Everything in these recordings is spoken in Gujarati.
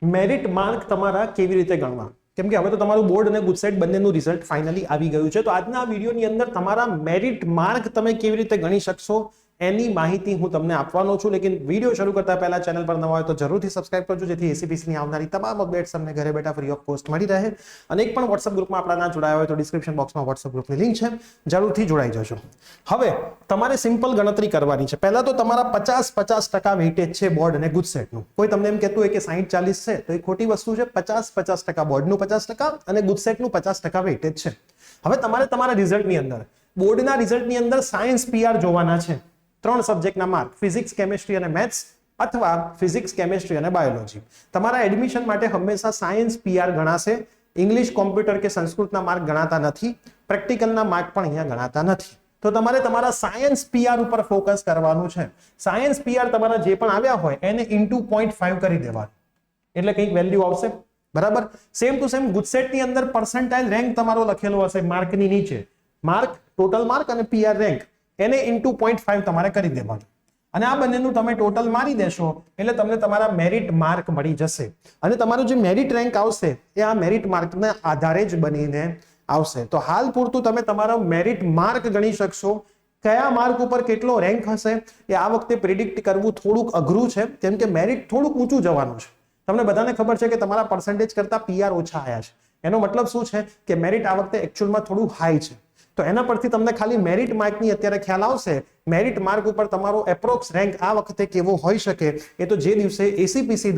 મેરિટ માર્ક તમારા કેવી રીતે ગણવા, કેમ કે હવે તો તમારું બોર્ડ અને ગુજસેટ બંનેનું રિઝલ્ટ ફાઇનલી આવી ગયું છે. તો આજના આ વિડીયોની અંદર તમારા મેરિટ માર્ક તમે કેવી રીતે ગણી શકશો એની માહિતી હું તમને આપવાનો છું. લેકિન વિડીયો શરૂ કરતા પહેલા ચેનલ પર નવા હોય તો જરૂરથી સબસ્ક્રાઇબ કરજો, જેથી એસીપીસી ની આવનારી તમામ અપડેટ્સ તમને ઘરે બેઠા ફ્રી ઓફ કોસ્ટ મળી રહે. અને એક પણ વોટ્સઅપ ગ્રુપમાં આપણા ના જોડાયા હોય તો ડિસ્ક્રિપ્શન બોક્સમાં વોટ્સઅપ ગ્રુપની લિંક છે, જરૂરથી જોડાઈ જજો. હવે તમારે સિમ્પલ ગણતરી કરવાની છે. પહેલા તો તમારા 50-50% વેઇટેજ છે બોર્ડ અને ગુજસેટનું. કોઈ તમને એમ કહેતું હોય કે 60-40 છે તો એ ખોટી વસ્તુ છે. 50-50% બોર્ડનું 50% અને ગુજસેટનું 50% વેઇટેજ છે. હવે તમારે તમારા રિઝલ્ટની અંદર બોર્ડના રિઝલ્ટની અંદર સાયન્સ પીઆર જોવાના છે. 3 સબ્જેક્ટના માર્ક, ફિઝિક્સ, કેમેસ્ટ્રી અને મેથ્સ અથવા ફિઝિક્સ, કેમેસ્ટ્રી અને બાયોલોજી. તમારા એડમિશન માટે હંમેશા સાયન્સ પીઆર ગણાશે. ઇંગ્લિશ, કોમ્પ્યુટર કે સંસ્કૃતના માર્ક ગણાતા નથી. પ્રેક્ટિકલના માર્ક પણ અહીંયા ગણાતા નથી. તો તમારે તમારા સાયન્સ પીઆર ઉપર ફોકસ કરવાનું છે. સાયન્સ પીઆર તમારા જે પણ આવ્યા હોય એને ઇન્ટુ 0.5 કરી દેવાનું, એટલે કંઈક વેલ્યુ આવશે. બરાબર. સેમ ટુ સેમ ગુજસેટની અંદર પર્સન્ટાઇલ રેન્ક તમારો લખેલો હશે માર્કની નીચે. માર્ક, ટોટલ માર્ક અને પીઆર રેન્ક એને ઇન્ટુ 0.5 તમારે કરી દેવાનું. અને આ બંનેનું તમે ટોટલ મારી દેશો એટલે તમને તમારા મેરિટ માર્ક મળી જશે. અને તમારું જે મેરિટ રેન્ક આવશે એ આ મેરિટ માર્કના આધારે જ બનીને આવશે. તો હાલ પૂરતું તમે તમારો મેરિટ માર્ક ગણી શકશો. કયા માર્ક ઉપર કેટલો રેન્ક હશે એ આ વખતે પ્રિડિક્ટ કરવું થોડુંક અઘરું છે, કેમ કે મેરિટ થોડુંક ઊંચું જવાનું છે. તમને બધાને ખબર છે કે તમારા પર્સન્ટેજ કરતા પીઆર ઓછા આવ્યા છે. એનો મતલબ શું છે કે મેરિટ આ વખતે એકચ્યુઅલમાં થોડું હાઈ છે. તો એના પરથી તમને ખાલી મેરિટ માર્કની અત્યારે ખ્યાલ આવશે. મેરિટ માર્ક ઉપર તમારો એપ્રોક્સ રેન્ક આ વખતે કેવો હોઈ શકે એ તો જે દિવસે એસીપીસી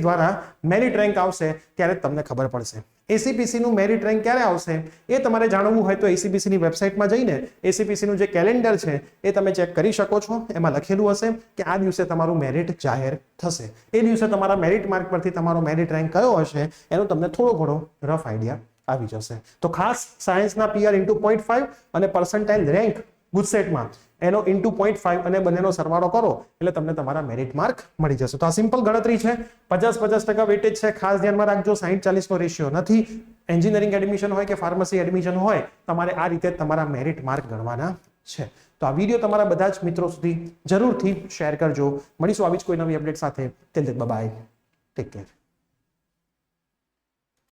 દ્વારા મેરિટ રેન્ક આવશે ત્યારે તમને ખબર પડશે. એસીપીસી નું મેરિટ રેન્ક ક્યારે આવશે એ તમારે જાણવું હોય તો એસીપીસી ની વેબસાઇટમાં જઈને એસીપીસી નું જે કેલેન્ડર છે એ તમે ચેક કરી શકો છો. એમાં લખેલું હશે કે આ દિવસે તમારું મેરિટ જાહેર થશે. એ દિવસે તમારા મેરિટ માર્ક પરથી તમારો મેરિટ રેન્ક કયો હશે એનો તમને થોડો ઘણો રફ આઈડિયા આવી જશે. તો ખાસ સાયન્સના પીઆર ઇન્ટુ 0.5 અને પર્સન્ટાઇલ રેન્ક ગુજસેટમાં એનો ઇન્ટુ 0.5 અને બંનેનો સરવાળો કરો એટલે તમને તમારા મેરિટ માર્ક મળી જશે. તો આ સિમ્પલ ગણતરી છે. 50-50% વેટેજ છે. ખાસ ધ્યાનમાં રાખજો 60-40 નો રેશિયો નથી. એન્જિનિયરિંગ એડમિશન હોય કે ફાર્મસી એડમિશન હોય તમારે આ રીતે તમારા મેરિટ માર્ક ગણવાના છે. તો આ વિડીયો તમારા બધા જ મિત્રો સુધી જરૂરથી શેર કરજો. મળીશું આવી જ કોઈ નવી અપડેટ સાથે. Till then bye bye. Take care.